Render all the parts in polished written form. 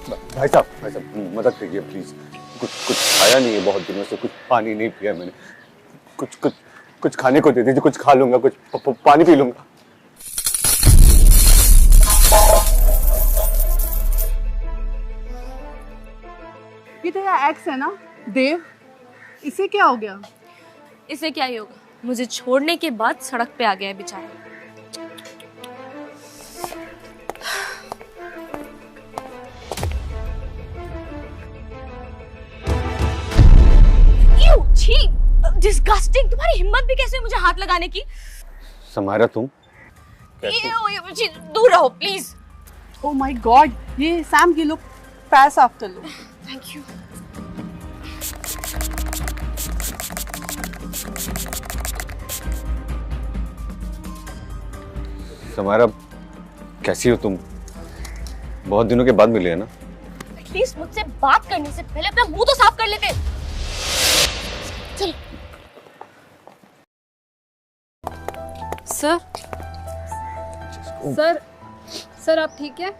भाई साहब मदद करिए प्लीज। कुछ कुछ खाया नहीं है बहुत दिनों से, कुछ पानी नहीं पिया मैंने। कुछ कुछ कुछ खाने को दे दीजिए, कुछ खा लूंगा, कुछ पानी पी लूंगा। ये तो यार एक्स है ना देव, इसे क्या हो गया? इसे क्या ही होगा, मुझे छोड़ने के बाद सड़क पे आ गया है बेचारा। छी, डिस्गस्टिंग। तुम्हारी हिम्मत भी कैसे मुझे हाथ लगाने की? समारा तुम कैसे? दूर रहो प्लीज। ओह माय गॉड, ये सैम की लो, पैर साफ कर लो। Thank you. समारा कैसी हो तुम? बहुत दिनों के बाद मिले हैं ना। एटलीस्ट मुझसे बात करने से पहले अपना मुंह तो साफ कर लेते। चल। सर सर सर आप ठीक है?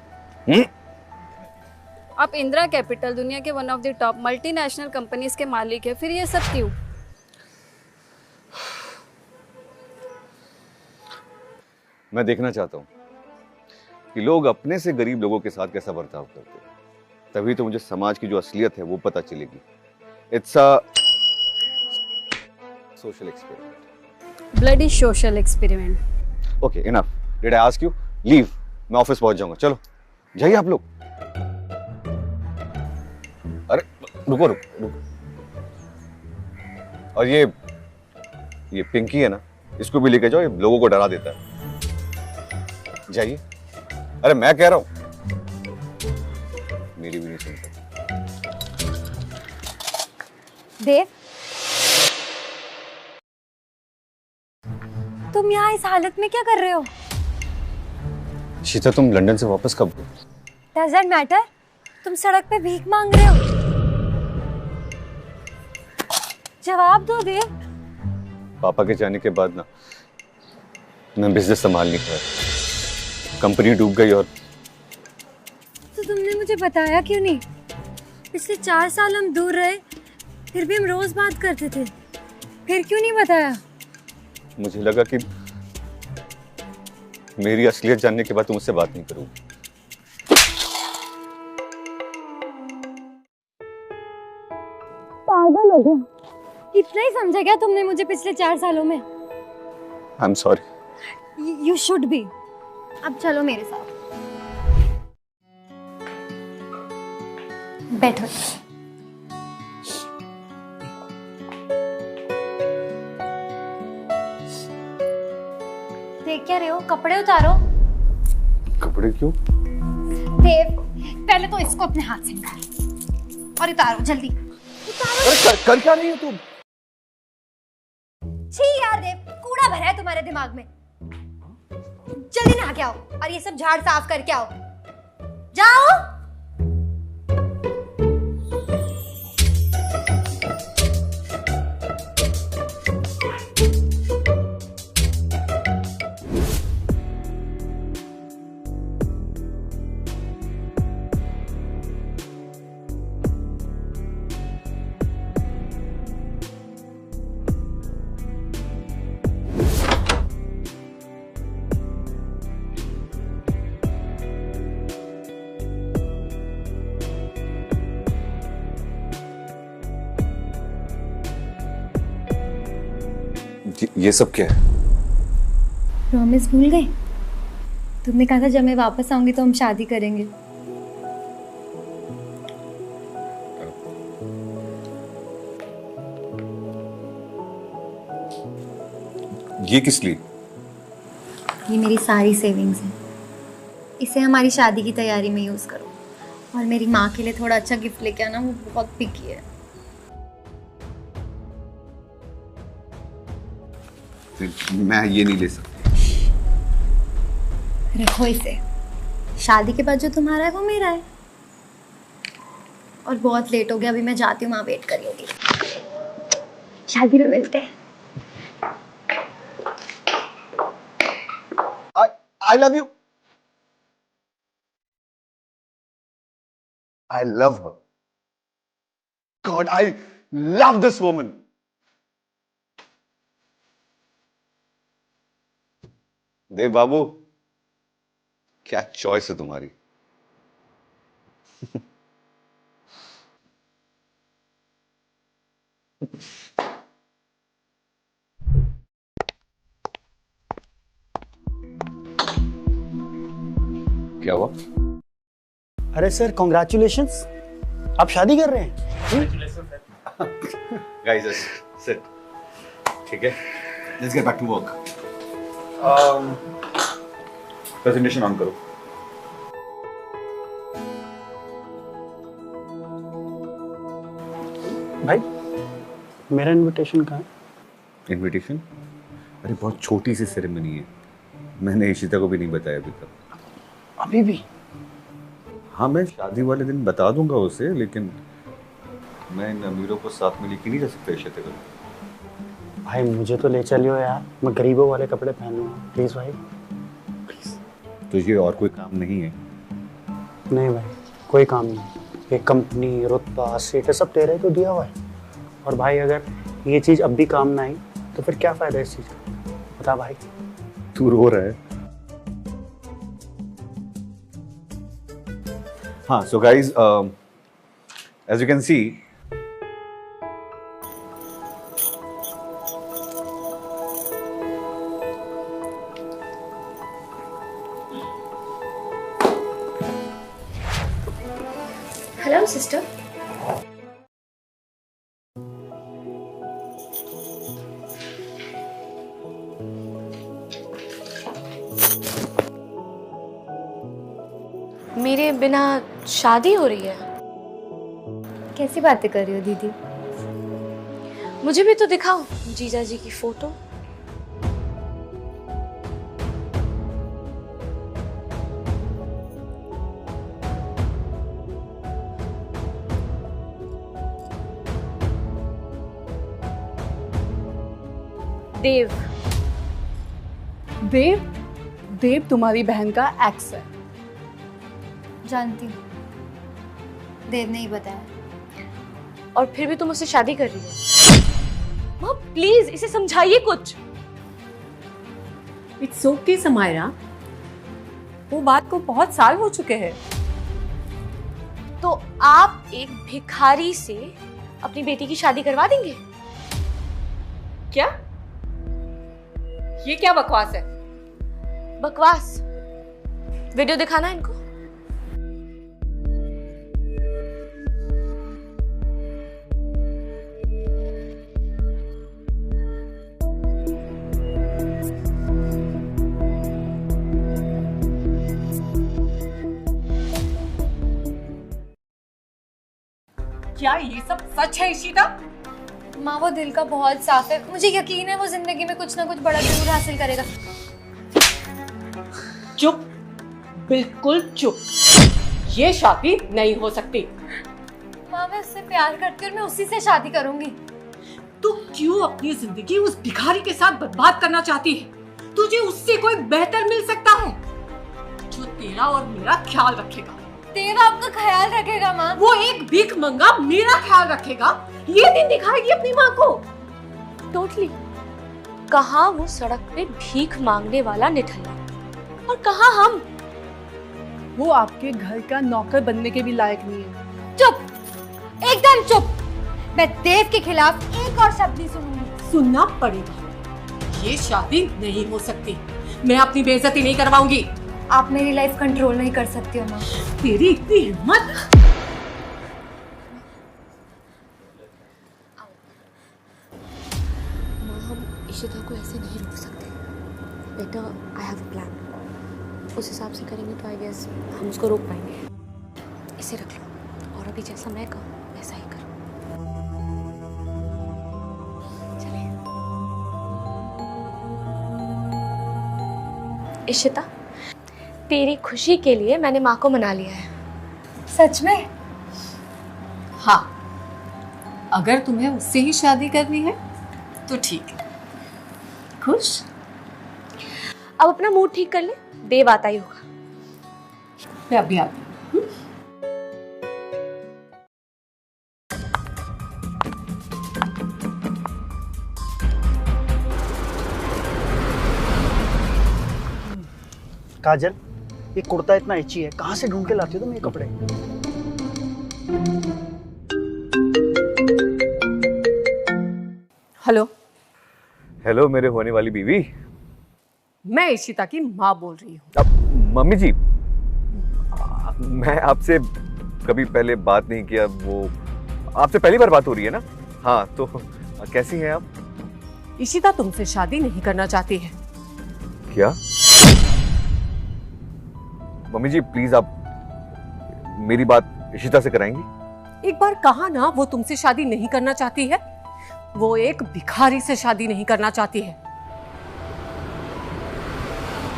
आप इंदिरा कैपिटल, दुनिया के one of the top multinational companies के मालिक है, फिर ये सब क्यों? मैं देखना चाहता हूँ कि लोग अपने से गरीब लोगों के साथ कैसा बर्ताव करते हैं, तभी तो मुझे समाज की जो असलियत है वो पता चलेगी। It's a social experiment. Bloody social experiment. Okay enough. Did I ask you? Leave. मैं ऑफिस पहुंच जाऊंगा। चलो जाइए आप लोग। अरे रुको रुको रुको। और ये पिंकी है ना, इसको भी लेके जाओ, ये लोगों को डरा देता है। जाइए। अरे मैं कह रहा हूं, मेरी भी नहीं सुनता। देव, तुम यहाँ इस हालत में क्या कर रहे हो? शीता तुम लंदन से वापस कब गए? Doesn't matter. तुम सड़क पे भीख मांग रहे हो। जवाब दो देव। पापा के जाने के बाद ना मैं बिजनेस संभाल नहीं पाया, कंपनी डूब गई। और तो तुमने मुझे बताया क्यों नहीं? पिछले 4 साल हम दूर रहे, फिर भी हम रोज बात करते थे, फिर क्यों नहीं बताया? मुझे लगा कि मेरी असलियत जानने के बाद तुम मुझसे बात नहीं करोगी। पागल हो गया। इतना ही समझा क्या तुमने मुझे पिछले 4 सालों में? I am sorry. You should be. अब चलो मेरे साथ। बैठो। देख क्या रहे हो? कपड़े उतारो। कपड़े क्यों? देव, पहले तो इसको अपने हाथ से निकालो और उतारो जल्दी। उतारो। अरे कर क्या रही हो तुम? छी यार देव, कूड़ा भरा है तुम्हारे दिमाग में। जल्दी नहा के आओ और ये सब झाड़ साफ करके आओ। जाओ। ये सब क्या है? प्रॉमिस भूल गए? तुमने कहा था जब मैं वापस आऊंगी तो हम शादी करेंगे। ये किस लिए? ये मेरी सारी सेविंग्स है, इसे हमारी शादी की तैयारी में यूज करो। और मेरी माँ के लिए थोड़ा अच्छा गिफ्ट लेके आना, वो बहुत पिकी है। मैं ये नहीं ले सकता। रखो इसे, शादी के बाद जो तुम्हारा है वो मेरा है। और बहुत लेट हो गया, अभी मैं जाती हूँ, वहाँ वेट कर रही होगी। शादी में मिलते हैं। I love you. I love her. God, I love this woman. देव बाबू, क्या चॉइस है तुम्हारी। क्या हुआ? अरे सर कॉन्ग्रेचुलेशंस, आप शादी कर रहे हैं? Guys, sit. ठीक है, let's get back to work. Presentation on करो. भाई मेरा इनविटेशन कहाँ है? Invitation? अरे बहुत छोटी सी सेरेमनी है, मैंने इशिता को भी नहीं बताया अभी तक। अभी भी? हाँ, मैं शादी वाले दिन बता दूंगा उसे, लेकिन मैं इन अमीरों को साथ में लेके नहीं जा सकता इशिता को। भाई मुझे तो ले चलियो यार, मैं गरीबों वाले कपड़े पहन लूँगा, प्लीज़ भाई प्लीज़। तुझे और कोई काम नहीं है? नहीं भाई, कोई काम नहीं। ये कंपनी, रुतबा, स्टेटस सब तेरे को दिया हुआ है। और भाई अगर ये चीज़ अब भी काम ना आई तो फिर क्या फ़ायदा इस चीज़ का? बता भाई। तू रो रहा है? हाँ, so guys, as you can see, hello sister. मेरे बिना शादी हो रही है? कैसी बातें कर रही हो दीदी? मुझे भी तो दिखाओ जीजा जी की फोटो। देव। देव? देव तुम्हारी बहन का एक्स है। जानती हूँ, देव ने ही बताया। और फिर भी तुम उससे शादी कर रही हो? माँ प्लीज इसे समझाइए कुछ। इट्स ओके समायरा, वो बात को बहुत साल हो चुके हैं। तो आप एक भिखारी से अपनी बेटी की शादी करवा देंगे? क्या? ये क्या बकवास है? बकवास? वीडियो दिखाना इनको। क्या ये सब सच है इशिता? माँ वो दिल का बहुत साफ है, मुझे यकीन है वो जिंदगी में कुछ ना कुछ बड़ा जरूर हासिल करेगा। चुप, बिल्कुल चुप। ये शादी नहीं हो सकती। माँ मैं उससे प्यार करती हूँ और मैं उसी से शादी करूंगी। तू क्यों अपनी जिंदगी उस भिखारी के साथ बर्बाद करना चाहती है? तुझे उससे कोई बेहतर मिल सकता है जो तेरा और मेरा ख्याल रखेगा। देव आपका ख्याल रखेगा माँ। वो एक भीख मंगा मेरा ख्याल रखेगा, ये दिन दिखाएगी अपनी माँ को। टोटली। कहाँ वो सड़क पे भीख मांगने वाला निठल्ला और कहाँ हम। वो आपके घर का नौकर बनने के भी लायक नहीं है। चुप, एकदम चुप। मैं देव के खिलाफ एक और शब्द नहीं सुनूंगी। सुनना पड़ेगा। ये शादी नहीं हो सकती। मैं अपनी बेइज्जती नहीं करवाऊंगी। आप मेरी लाइफ कंट्रोल नहीं कर सकती हो माँ। तेरी इतनी हिम्मत? माँ हम इशिता को ऐसे नहीं रोक सकते। Better I have a plan. उस हिसाब से करेंगे तो आई गेस हम उसको रोक पाएंगे। इसे रख लो और अभी जैसा मैं कहूँ वैसा ही करो। चलिए। इशिता, तेरी खुशी के लिए मैंने माँ को मना लिया है। सच में? हाँ, अगर तुम्हें उससे ही शादी करनी है तो ठीक है। खुश? अब अपना मूड ठीक कर ले, देव आता ही होगा। मैं अभी आती हूँ। काजल, ये कुर्ता इतना इची है, कहाँ से ढूंढ के लाती हो तुम ये कपड़े? हेलो, हेलो मेरे होने वाली बीवी। मैं इशिता की माँ बोल रही हूँ। अब मम्मी जी, मैं आपसे कभी पहले बात नहीं किया, वो आपसे पहली बार बात हो रही है ना? हाँ, तो कैसी हैं आप? इशिता तुमसे शादी नहीं करना चाहती है। क्या? मम्मी जी प्लीज आप मेरी बात इशिता से कराएंगी? एक बार कहा ना वो तुमसे शादी नहीं करना चाहती है। वो एक भिखारी से शादी नहीं करना चाहती है।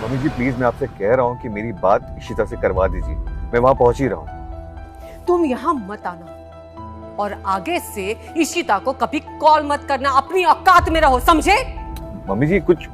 मम्मी जी प्लीज मैं आपसे कह रहा हूँ कि मेरी बात इशिता से करवा दीजिए, मैं वहां पहुंच ही रहा हूँ। तुम यहाँ मत आना और आगे से इशिता को कभी कॉल मत करना, अपनी औकात में रहो, समझे? मम्मी जी कुछ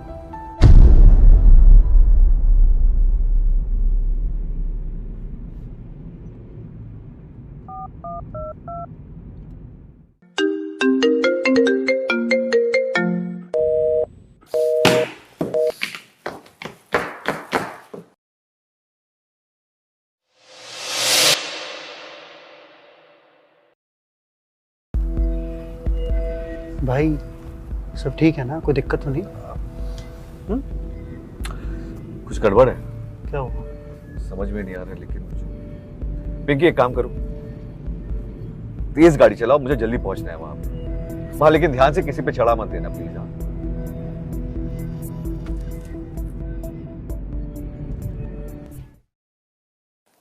भाई सब ठीक है ना, कोई दिक्कत तो नहीं? कुछ गड़बड़ है, क्या हुआ? समझ में नहीं आ रहा, लेकिन मुझे पिंकी एक काम करो, तेज गाड़ी चलाओ, मुझे जल्दी पहुंचना है वहां, लेकिन ध्यान से किसी पे चढ़ा मत देना प्लीज। हाँ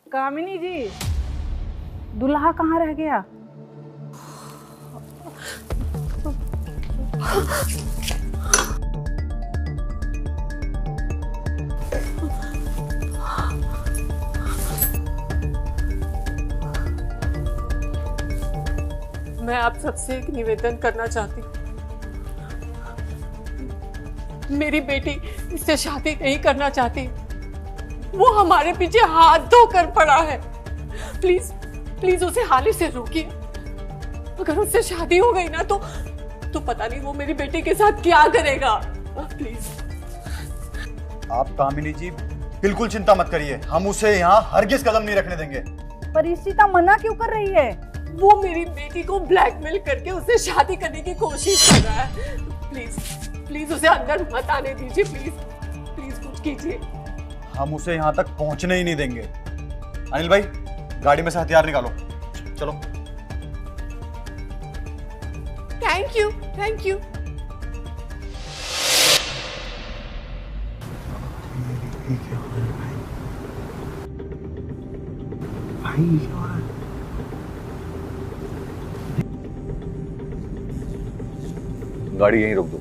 कामिनी जी, दुल्हा कहाँ रह गया? मैं आप सबसे एक निवेदन करना चाहती हूँ। मेरी बेटी इससे शादी नहीं करना चाहती, वो हमारे पीछे हाथ धोकर पड़ा है। प्लीज प्लीज उसे हाल से रोकिए। अगर उससे शादी हो गई ना तो पता नहीं वो मेरी बेटी के साथ क्या करेगा। प्लीज। आप कामिनी जी बिल्कुल चिंता मत करिए, हम उसे यहाँ हरगिज कदम नहीं रखने देंगे। पर इशिता मना क्यों कर रही है? वो मेरी बेटी को ब्लैकमेल करके उससे शादी करने की कोशिश कर रहा है। प्लीज प्लीज उसे अंदर मत आने दीजिए, प्लीज प्लीज कुछ कीजिए। हम उसे यहाँ तक पहुँचने ही नहीं देंगे। अनिल भाई गाड़ी में से हथियार निकालो, चलो। Thank you, thank you. भाई क्या हो रहा है? गाड़ी यहीं रोक दो।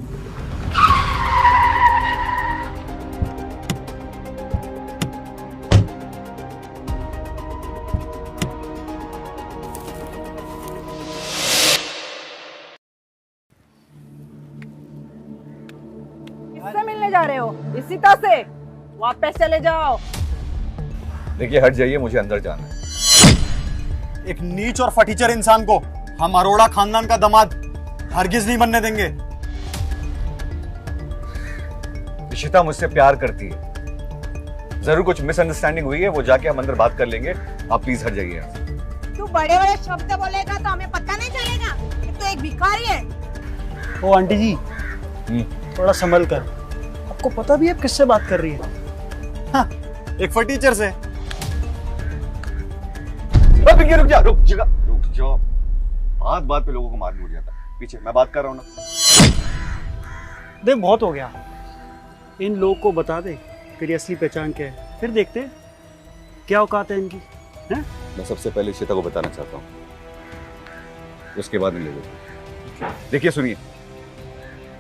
किससे मिलने जा रहे हो? इशिता से। वापस चले जाओ। देखिए हट जाइए, मुझे अंदर जाना है। एक नीच और फटीचर इंसान को हम अरोड़ा खानदान का दामाद हरगिज नहीं बनने देंगे। इशिता मुझसे प्यार करती है, जरूर कुछ मिसअंडरस्टैंडिंग हुई है, वो जाके हम अंदर बात कर लेंगे। आप प्लीज हट जाइए यहाँ से। तू बड़े बड़े शब्द बोलेगा तो हमें पता नहीं चलेगा कि तू एक भिखारी है। ओ आंटी जी थोड़ा संभल कर, आपको पता भी है किससे बात कर रही है? हाँ, एक फटीचर से। रुक जा, रुक जाओ। बात पे लोगों को मार नहीं जाता। पीछे मैं बात कर रहा हूँ ना। देख बहुत हो गया, इन लोगों को बता दे तेरी असली पहचान क्या है, फिर देखते हैं क्या औकात है इनकी। हैं? मैं सबसे पहले इशिता को बताना चाहता हूँ, उसके बाद मिलेंगे। देखिए सुनिए,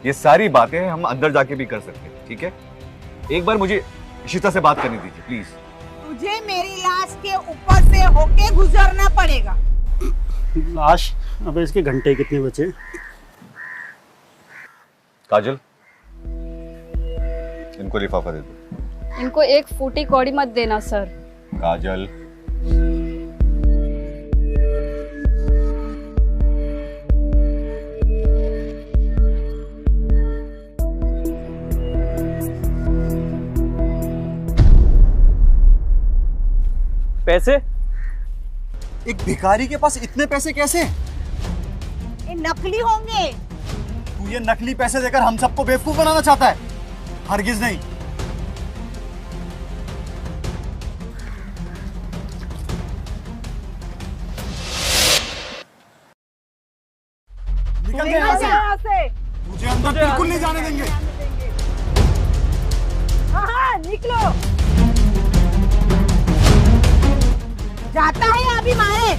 ये सारी बातें हम अंदर जाके भी कर सकते हैं, ठीक है? एक बार मुझे इशिता से बात करनी दीजिए प्लीज। तुझे मेरी लाश के ऊपर से होके गुजरना पड़ेगा। लाश? अब इसके घंटे कितने बचे? काजल इनको लिफाफा दे दो। इनको एक फूटी कौड़ी मत देना सर। काजल कैसे? एक भिखारी के पास इतने पैसे कैसे? ये नकली होंगे। तू ये नकली पैसे देकर हम सबको बेवकूफ बनाना चाहता है? हरगिज नहीं। निकल गए यहाँ से। मुझे अंदर बिल्कुल नहीं जाने देंगे। हाँ, निकलो। जाता है अभी मारे।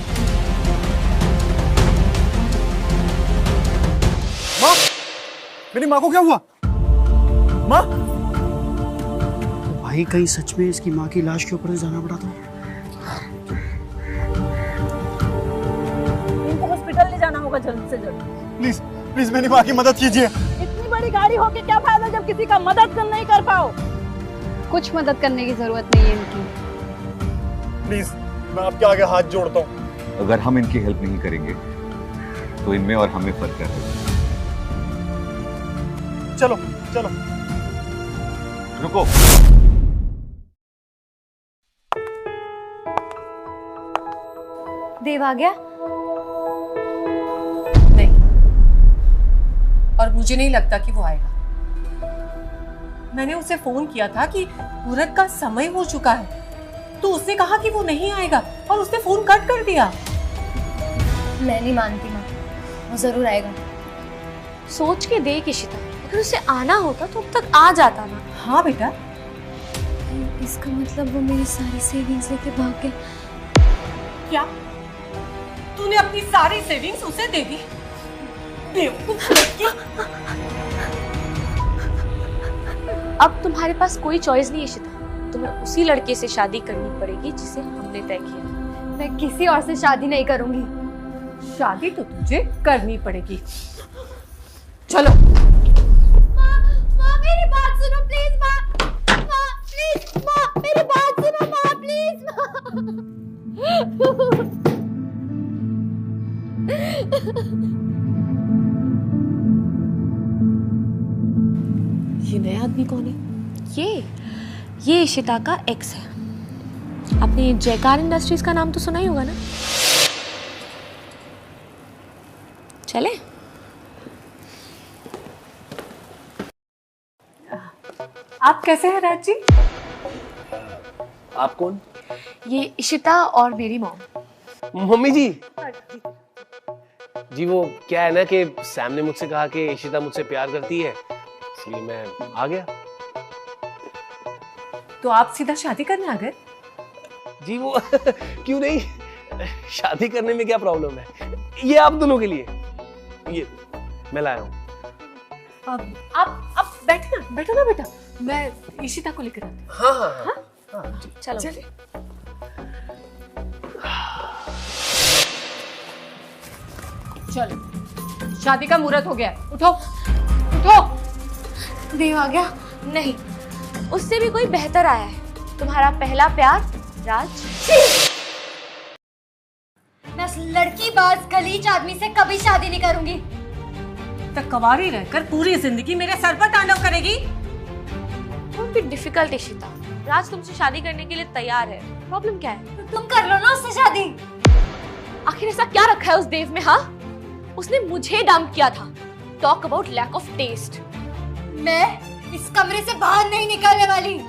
माँ, मेरी माँ को क्या हुआ? माँ, भाई कहीं सच में इसकी माँ की लाश के ऊपर से जाना पड़ा था? इनको हॉस्पिटल ले जाना होगा जल्द से जल्द। प्लीज प्लीज मेरी माँ की मदद कीजिए। इतनी बड़ी गाड़ी होके क्या फायदा जब किसी का मदद नहीं कर पाओ। कुछ मदद करने की जरूरत नहीं है इनकी। प्लीज मैं आपके आगे हाथ जोड़ता हूँ। अगर हम इनकी हेल्प नहीं करेंगे तो इनमें और हमें फर्क क्या है? चलो चलो। रुको। देव आ गया? नहीं, और मुझे नहीं लगता कि वो आएगा। मैंने उसे फोन किया था कि मुहूर्त का समय हो चुका है, तो उसने कहा कि वो नहीं आएगा और उसने फोन कट कर दिया। मैं नहीं मानती माँ, वो जरूर आएगा। सोच के देख इशिता, अगर उसे आना होता तो अब तक आ जाता ना। हाँ बेटा। इसका मतलब वो मेरी सारी सेविंग्स लेके भाग गए। क्या तूने अपनी सारी सेविंग्स उसे दे दी? बेवकूफ लड़की। अब तुम्हारे पास कोई चॉइस नहीं है इशिता, तुम्हें उसी लड़के से शादी करनी पड़ेगी जिसे हमने तय किया। मैं किसी और से शादी नहीं करूंगी। शादी तो तुझे करनी पड़ेगी। चलो। माँ मेरी बात सुनो प्लीज। माँ प्लीज, माँ मेरी बात सुनो। माँ प्लीज, ये नया आदमी कौन है? ये इशिता का एक्स है। आपने जयकार इंडस्ट्रीज का नाम तो सुना ही होगा ना? चले? आप कैसे हैं राज जी? आप कौन? ये इशिता और मेरी मॉम। मम्मी जी। जी वो क्या है ना कि सैम ने मुझसे कहा कि इशिता मुझसे प्यार करती है, इसलिए मैं आ गया। तो आप सीधा शादी करने आ गए? जी वो क्यों नहीं, शादी करने में क्या प्रॉब्लम है? ये आप दोनों के लिए, ये मैं लाया हूँ। आप बैठो ना बेटा, मैं इशिता को लेकर आती हूँ। हाँ हाँ हाँ, हाँ जी। चलो चलिए। चलो, शादी का मुहूर्त हो गया है। उठो उठो। देव आ गया? नहीं, उससे भी कोई बेहतर आया है। तुम्हारा पहला प्यार राज। मैं उस लड़कीबाज गलीच आदमी से कभी शादी नहीं करूंगी। तक कुंवारी रहकर पूरी जिंदगी मेरे सर पर तांडव करेगी? डोंट बी डिफिकल्ट इशिता, राज तुमसे शादी करने के लिए तैयार है। प्रॉब्लम क्या है? तुम कर लो ना उससे शादी। आखिर ऐसा क्या रखा है उस देव में? हाँ, उसने मुझे डंप किया था। Talk about lack of taste. मैं इस कमरे से बाहर नहीं निकलने वाली।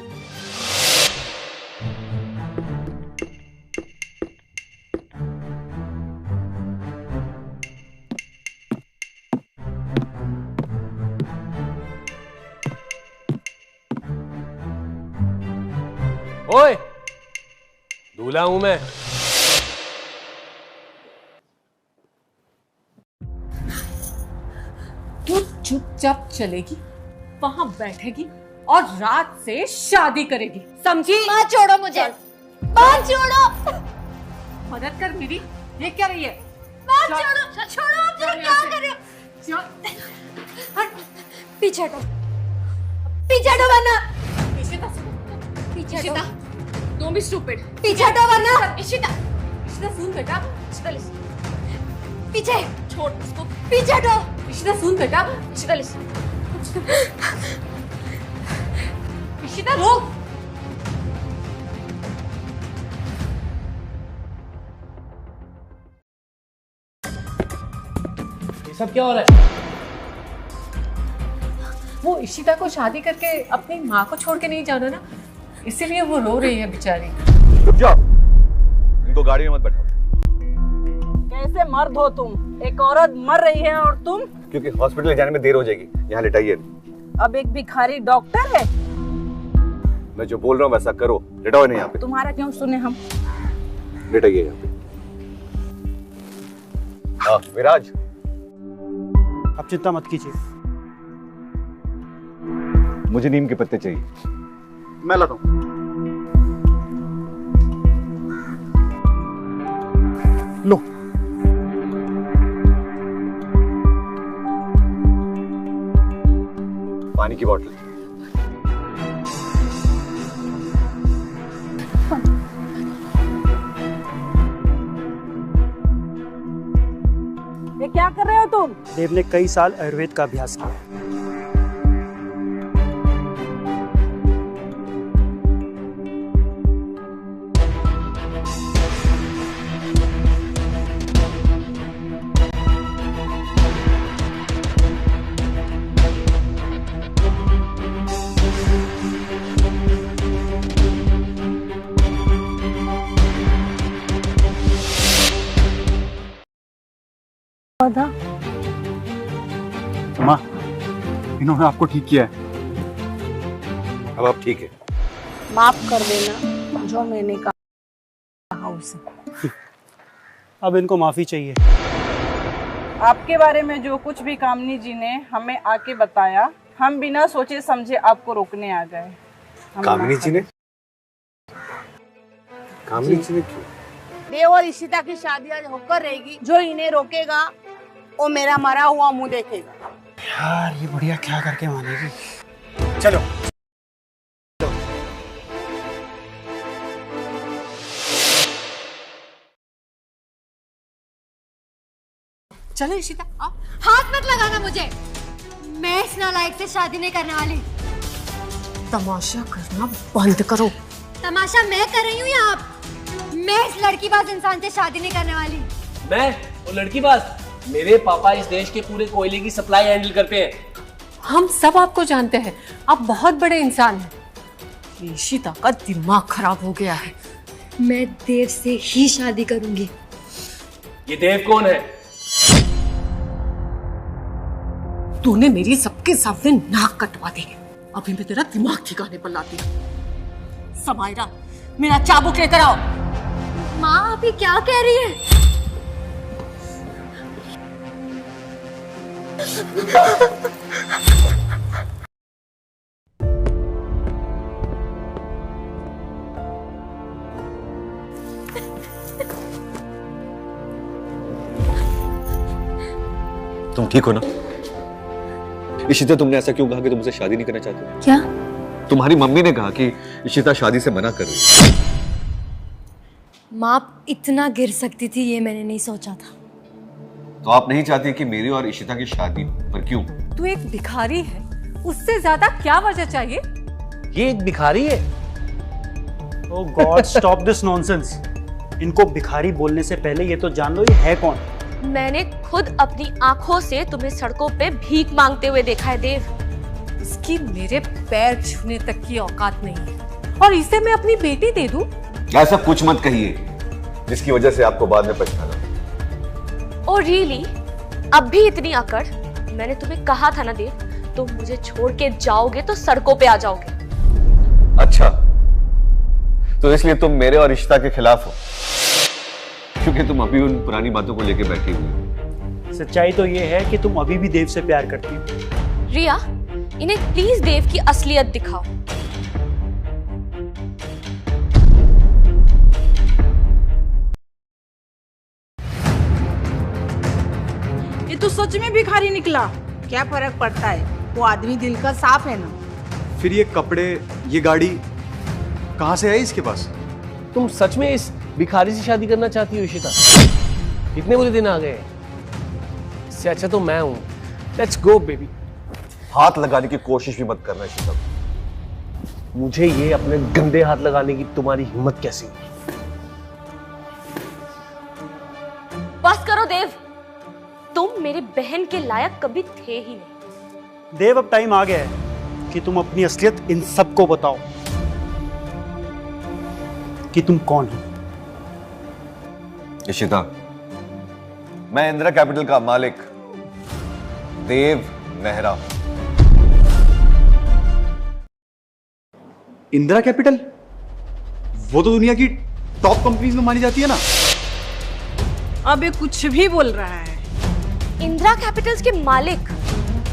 ओए, दूल्हा हूं मैं। तू चुपचाप चलेगी, वहां बैठेगी और रात से शादी करेगी, समझी? माँ छोड़ो मुझे, माँ छोड़ो। मदद कर मेरी। ये क्या रही है? माँ छोड़ो, छोड़ो। आप मुझे क्या कर रहे हो? पीछे हटो, पीछे हटो वरना। इशिता, पीछे हटो। Don't be stupid. पीछे हटो वरना। इशिता सुन बेटा। इशिता listen. पीछे छोड़ इसको। पीछे हटो। इशिता सुन बेटा। इशिता listen. इशिता रुक। ये सब क्या हो रहा है? वो इशिता को शादी करके अपनी माँ को छोड़ के नहीं जाना ना, इसीलिए वो रो रही है बेचारी। रुक जाओ, इनको गाड़ी में मत बैठाओ। कैसे मर्द हो तुम? एक औरत मर रही है और तुम? क्योंकि हॉस्पिटल ले जाने में देर हो जाएगी, यहाँ लिटाइए। अब एक भिखारी डॉक्टर है? मैं जो बोल रहा हूँ वैसा करो, लिटाओ नहीं यहाँ पे। तुम्हारा क्यों सुने हम? लिटाइए यहाँ पे। हाँ विराज, आप चिंता मत कीजिए, मुझे नीम के पत्ते चाहिए। मैं लाता हूँ। लो। पानी की बोतल। ये क्या कर रहे हो तुम? देव ने कई साल आयुर्वेद का अभ्यास किया। माँ, इन्होंने आपको ठीक किया है। अब आप ठीक है। माफ कर देना जो मैंने कहा उसे। अब इनको माफी चाहिए। आपके बारे में जो कुछ भी कामनी जी ने हमें आके बताया, हम बिना सोचे समझे आपको रोकने आ गए। कामिनी जी ने? कामिनी जी ने क्यों? देव और इशिता की शादी आज होकर रहेगी। जो इन्हें रोकेगा वो मेरा मरा हुआ मुंह देखेगा। यार ये बढ़िया क्या करके मानेगी। चलो। चलो इशिता आओ। हाथ मत लगाना मुझे, मैं इस नालायक से शादी नहीं करने वाली। तमाशा करना बंद करो। तमाशा मैं कर रही हूँ या आप? मैं इस लड़कीबाज इंसान से शादी नहीं करने वाली। मैं वो लड़कीबाज? मेरे पापा इस देश के पूरे कोयले की सप्लाई हैंडल करते हैं। हम सब आपको जानते हैं, आप बहुत बड़े इंसान हैं। इशिता का दिमाग खराब हो गया है। मैं देव से ही शादी करूंगी। ये देव कौन है? तूने मेरी सबके सामने नाक कटवा दी। अभी मैं तेरा दिमाग ठिकाने पर लाती हूँ। समायरा, मेरा चाबुक लेकर आओ। माँ आप ये क्या कह रही है? तुम ठीक हो ना? इशिता, तुमने ऐसा क्यों कहा कि तुम मुझसे शादी नहीं करना चाहते? क्या? तुम्हारी मम्मी ने कहा कि इशिता शादी से मना कर रही है। माँ इतना गिर सकती थी ये मैंने नहीं सोचा था। तो आप नहीं चाहती कि मेरी और इशिता की शादी, पर क्यों? तू एक भिखारी है, उससे ज्यादा क्या वजह चाहिए? ये एक भिखारी है? ओह गॉड, स्टॉप दिस नॉनसेंस। इनको भिखारी बोलने से पहले ये तो जान लो ये है कौन। मैंने खुद अपनी आंखों से तुम्हें सड़कों पे भीख मांगते हुए देखा है देव। इसकी मेरे पैर छूने तक की औकात नहीं है, और इसे मैं अपनी बेटी दे दूं? ऐसा कुछ मत कहिए जिसकी वजह से आपको बाद में पछताना। Oh really? अब भी इतनी अकड़? मैंने तुम्हें कहा था ना देव, तुम मुझे छोड़ के जाओगे तो सड़कों पे आ जाओगे। अच्छा, तो इसलिए तुम मेरे और रिश्ता के खिलाफ हो, क्योंकि तुम अभी उन पुरानी बातों को लेके बैठी हुई हो। सच्चाई तो ये है कि तुम अभी भी देव से प्यार करती हो। रिया, इन्हें प्लीज देव की असलियत दिखाओ। ये तो सच में भिखारी निकला। क्या फर्क पड़ता है, वो आदमी दिल का साफ है ना। फिर ये कपड़े, ये गाड़ी कहाँ से आई इसके पास? तुम सच में इस भिखारी से शादी करना चाहती हो इशिता? इतने बुरे दिन आ गए। इससे अच्छा तो मैं हूं। Let's go baby. हाथ लगाने की कोशिश भी मत करना इशिता। मुझे ये अपने गंदे हाथ लगाने की तुम्हारी हिम्मत कैसी हुई? बस करो देव, तुम मेरे बहन के लायक कभी थे ही नहीं। देव, अब टाइम आ गया है कि तुम अपनी असलियत इन सबको बताओ कि तुम कौन हो। इशिता, मैं इंदिरा कैपिटल का मालिक देव मेहरा। इंदिरा कैपिटल, वो तो दुनिया की टॉप कंपनीज में मानी जाती है ना। अब ये कुछ भी बोल रहा है। इंदिरा कैपिटल्स के मालिक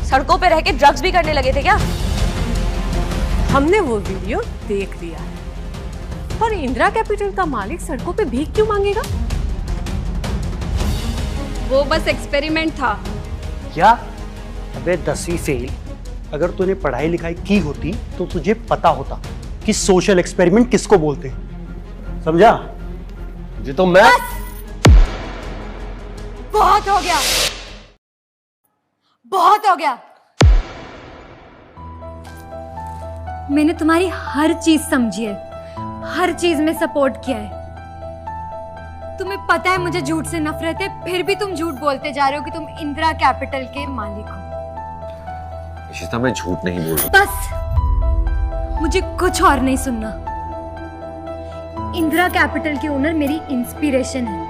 सड़कों पे रह के ड्रग्स भी करने लगे थे क्या? हमने वो वीडियो देख लिया है। और इंदिरा कैपिटल का मालिक सड़कों पे भीख क्यों मांगेगा? वो बस एक्सपेरिमेंट था। क्या? अबे 10वीं फेल, अगर तूने पढ़ाई लिखाई की होती तो तुझे पता होता कि सोशल एक्सपेरिमेंट किसको बोलते हैं, समझा? जी तो मैं बहुत हो गया, बहुत हो गया। मैंने तुम्हारी हर चीज समझी है, हर चीज में सपोर्ट किया है। तुम्हें पता है मुझे झूठ से नफरत है, फिर भी तुम झूठ बोलते जा रहे हो कि तुम इंदिरा कैपिटल के मालिक हो। इशिता, मैं झूठ नहीं बोल रहा। बस, मुझे कुछ और नहीं सुनना। इंदिरा कैपिटल के ओनर मेरी इंस्पिरेशन है।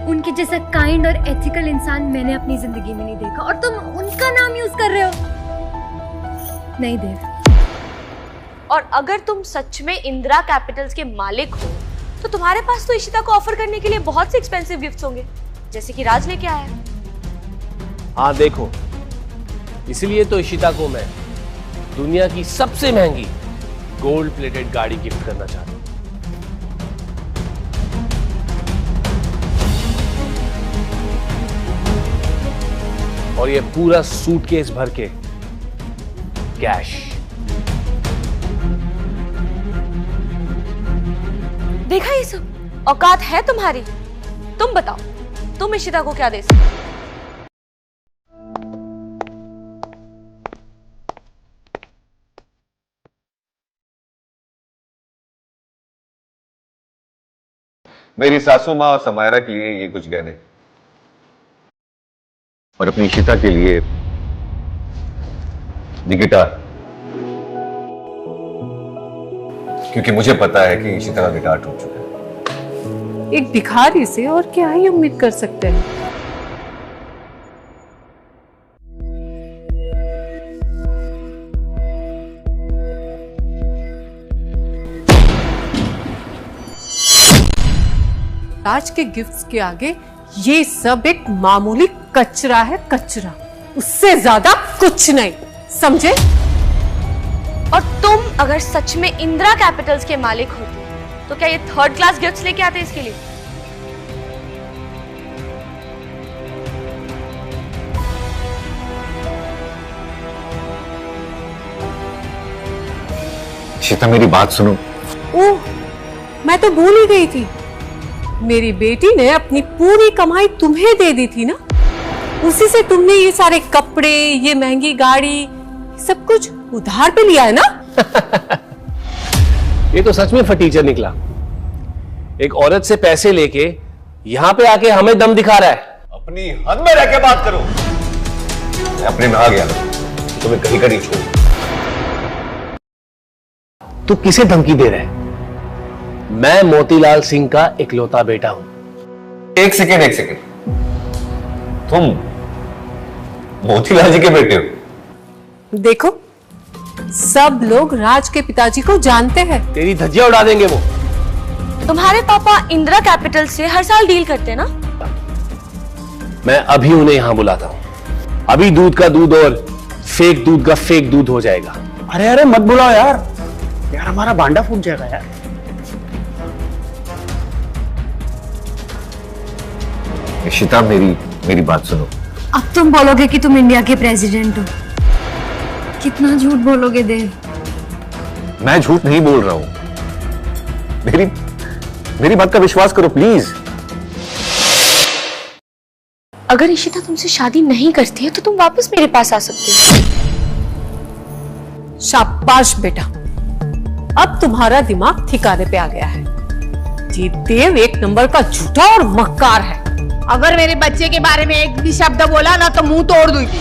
उनके जैसा काइंड और एथिकल इंसान मैंने अपनी जिंदगी में नहीं देखा, और तुम उनका नाम यूज कर रहे हो। नहीं देव। और अगर तुम सच में इंदिरा कैपिटल्स के मालिक हो तो तुम्हारे पास तो इशिता को ऑफर करने के लिए बहुत से एक्सपेंसिव गिफ्ट्स होंगे, जैसे कि राज लेके आया। हाँ देखो, इसलिए तो इशिता को मैं दुनिया की सबसे महंगी गोल्ड प्लेटेड गाड़ी गिफ्ट करना चाहता हूं। और ये पूरा सूटकेस भर के कैश। देखा ये सब? औकात है तुम्हारी? तुम बताओ, तुम इशिता को क्या दे सकते? मेरी सासू माँ और समायरा के लिए ये कुछ गहने, और अपनी इशिता के लिए ये गिटार, क्योंकि मुझे पता है कि इशिता का गिटार टूट चुका है। एक भिखारी से और क्या ही उम्मीद कर सकते हैं? आज के गिफ्ट्स के आगे ये सब एक मामूली कचरा है, कचरा, उससे ज्यादा कुछ नहीं, समझे? और तुम अगर सच में इंदिरा कैपिटल्स के मालिक होते तो क्या ये थर्ड क्लास गिफ्ट्स लेके आते इसके लिए? इशिता, मेरी बात सुनो। ओह, मैं तो भूल ही गई थी। मेरी बेटी ने अपनी पूरी कमाई तुम्हें दे दी थी ना, उसी से तुमने ये सारे कपड़े, ये महंगी गाड़ी, सब कुछ उधार पे लिया है ना? ये तो सच में फटीचर निकला। एक औरत से पैसे लेके यहां पे आके हमें दम दिखा रहा है। अपनी हद में रह के बात करो। मैं अपने में आ गया, तुम्हें कहीं का नहीं छोड़। तू किसे धमकी दे रहा है? मैं मोतीलाल सिंह का इकलौता बेटा हूं। एक सेकेंड, तुम मोतीलाल जी के बेटे हो? देखो, सब लोग राज के पिताजी को जानते हैं। तेरी धज्जियां उड़ा देंगे वो। तुम्हारे पापा इंदिरा कैपिटल से हर साल डील करते हैं ना? मैं अभी उन्हें यहां बुलाता हूं। अभी दूध का दूध और फेक दूध का फेक दूध हो जाएगा। अरे अरे मत बुलाओ यार, हमारा भांडा फूट जाएगा यार। इशिता, मेरी बात सुनो। अब तुम बोलोगे कि तुम इंडिया के प्रेसिडेंट हो। कितना झूठ बोलोगे देव? मैं झूठ नहीं बोल रहा हूं। मेरी बात का विश्वास करो प्लीज। अगर इशिता तुमसे शादी नहीं करती है तो तुम वापस मेरे पास आ सकते हो। शाबाश बेटा, अब तुम्हारा दिमाग ठिकाने पे आ गया है। ये देव एक नंबर का झूठा और मक्कार है। अगर मेरे बच्चे के बारे में एक भी शब्द बोला ना तो मुंह तोड़ दूंगी।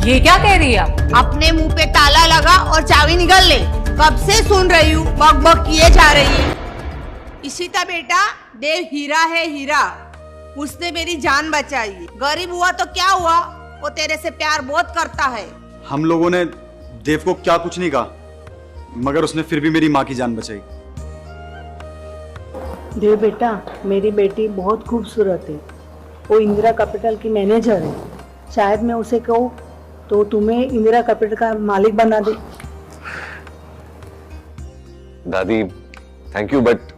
ये क्या कह रही है आप? अपने मुंह पे ताला लगा और चाबी निकल ले। कब से सुन रही हूँ, बक बक किए जा रही है। इशिता बेटा, देव हीरा है हीरा, उसने मेरी जान बचाई। गरीब हुआ तो क्या हुआ, वो तेरे से प्यार बहुत करता है। हम लोगों ने देव को क्या कुछ नहीं कहा, मगर उसने फिर भी मेरी माँ की जान बचाई। देव बेटा, मेरी बेटी बहुत खूबसूरत है। वो इंदिरा कैपिटल की मैनेजर है। शायद मैं उसे कहूँ तो तुम्हें इंदिरा कैपिटल का मालिक बना दे। दादी थैंक यू, बट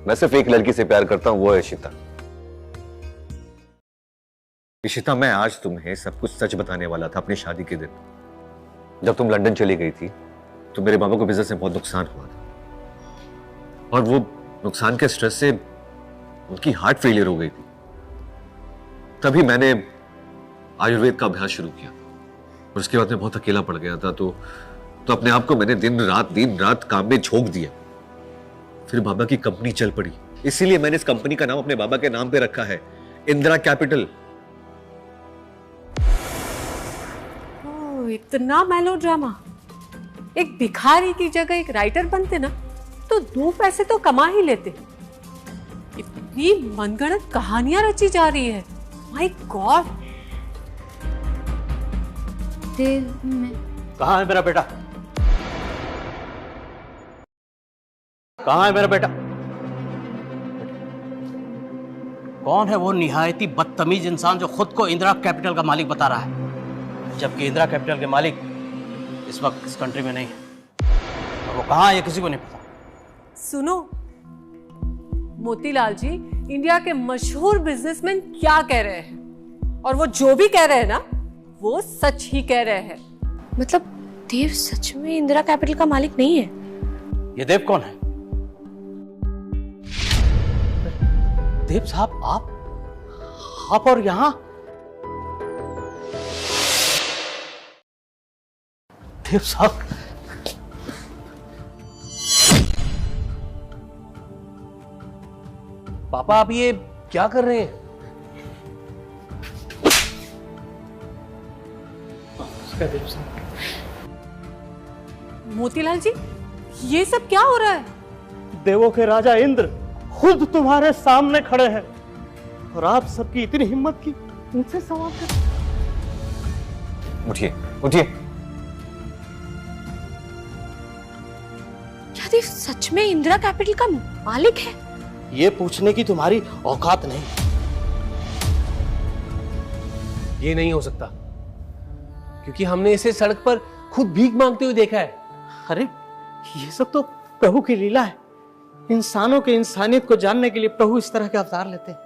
मैं सिर्फ एक लड़की से प्यार करता हूँ, वो है इशिता। इशिता, मैं आज तुम्हें सब कुछ सच बताने वाला था अपनी शादी के दिन। जब तुम लंदन चली गई थी तो मेरे मामा को बिजनेस में बहुत नुकसान हुआ था, और वो नुकसान के स्ट्रेस से उनकी हार्ट फेलियर हो गई थी। तभी मैंने आयुर्वेद का अभ्यास शुरू किया, और उसके बाद मैं बहुत अकेला पड़ गया था। तो अपने आप को मैंने दिन रात काम में झोंक दिया। फिर बाबा की कंपनी चल पड़ी, इसीलिए मैंने इस कंपनी का नाम अपने बाबा के नाम पे रखा है, इंदिरा कैपिटल। इतना मेलोड्रामा। एक भिखारी की जगह एक राइटर बनते ना तो 2 पैसे तो कमा ही लेते। इतनी मनगढ़ंत कहानियां रची जा रही है। My God. कहाँ है मेरा बेटा? कहाँ है मेरा बेटा? कौन है वो निहायती बदतमीज इंसान जो खुद को इंदिरा कैपिटल का मालिक बता रहा है, जबकि इंदिरा कैपिटल के मालिक इस वक्त इस कंट्री में नहीं है? और वो कहाँ है ये किसी को नहीं पता। सुनो मोतीलाल जी, इंडिया के मशहूर बिजनेसमैन क्या कह रहे हैं, और वो जो भी कह रहे हैं ना वो सच ही कह रहे हैं। मतलब देव सच में इंदिरा कैपिटल का मालिक नहीं है? ये देव कौन है? देव साहब, आप और यहां? देव साहब, पापा आप ये क्या कर रहे हैं? देव साहब, मोतीलाल जी, ये सब क्या हो रहा है? देवों के राजा इंद्र खुद तुम्हारे सामने खड़े हैं, और आप सबकी इतनी हिम्मत की उनसे सवाल कर। उठिए उठिए। क्या देव सच में इंदिरा कैपिटल का मालिक है? ये पूछने की तुम्हारी औकात नहीं। ये नहीं हो सकता, क्योंकि हमने इसे सड़क पर खुद भीख मांगते हुए देखा है। अरे ये सब तो प्रभु की लीला है। इंसानों के इंसानियत को जानने के लिए प्रभु इस तरह के अवतार लेते हैं।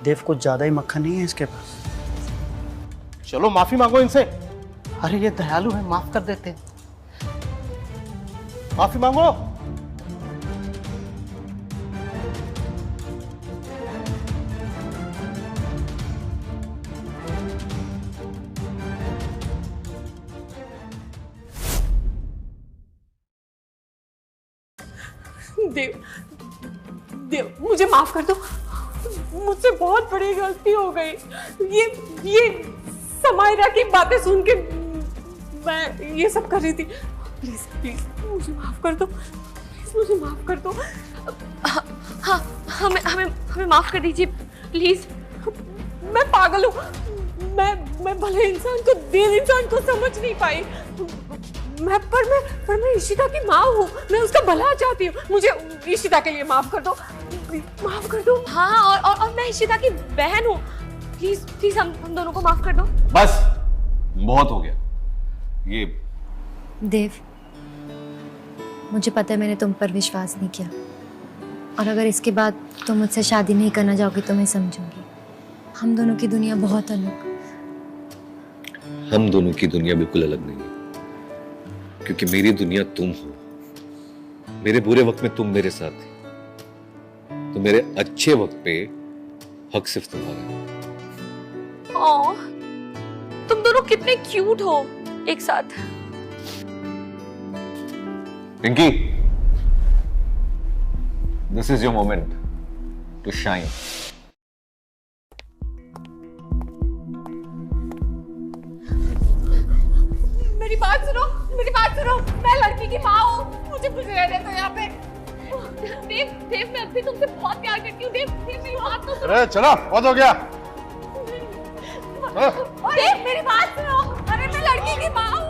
देव कुछ ज्यादा ही मक्खन नहीं है इसके पास। चलो माफी मांगो इनसे। अरे ये दयालु है, माफ कर देते हैं। माफी मांगो। देव मुझे माफ कर दो, मुझसे बहुत बड़ी गलती हो गई। ये समायरा की बातें सुन के मैं ये सब कर रही थी। प्लीज प्लीज मुझे माफ कर दो, प्लीज मुझे माफ कर दो। हाँ, हमें माफ कर दीजिए प्लीज। मैं पागल हूँ, मैं भले इंसान को दिल इंसान को समझ नहीं पाई। पर मैं इशिता की माँ हूँ, मैं उसका भला चाहती हूँ। मुझे इशिता के लिए माफ कर दो, माफ कर दो। हाँ, और मैं इशिता की बहन हूँ। प्लीज प्लीज हम दोनों को माफ कर दो। बस बहुत हो गया ये। देव, मुझे पता है मैंने तुम पर विश्वास नहीं किया, और अगर इसके बाद तुम मुझसे शादी नहीं करना चाहोगे तो मैं समझूंगी। हम दोनों की दुनिया बहुत अलग। हम दोनों की दुनिया बिल्कुल अलग नहीं है, क्योंकि मेरी दुनिया तुम हो। मेरे बुरे वक्त में तुम मेरे साथ थे, तो मेरे अच्छे वक्त पे हक सिर्फ तुम्हारा है। तुम दोनों कितने क्यूट हो एक साथ। Pinky, this is your moment to shine. सुनो, मेरी बात सुनो, मैं लड़की की माँ हूँ, मुझे कुछ रहने दो यहाँ पे। देव, देव, मैं अभी तुमसे बहुत प्यार करती हूँ, देव, देव मेरी बात तो सुनो। अरे चलो, बहुत हो गया। देव मेरी बात सुनो, अरे मैं लड़की की माँ हूँ।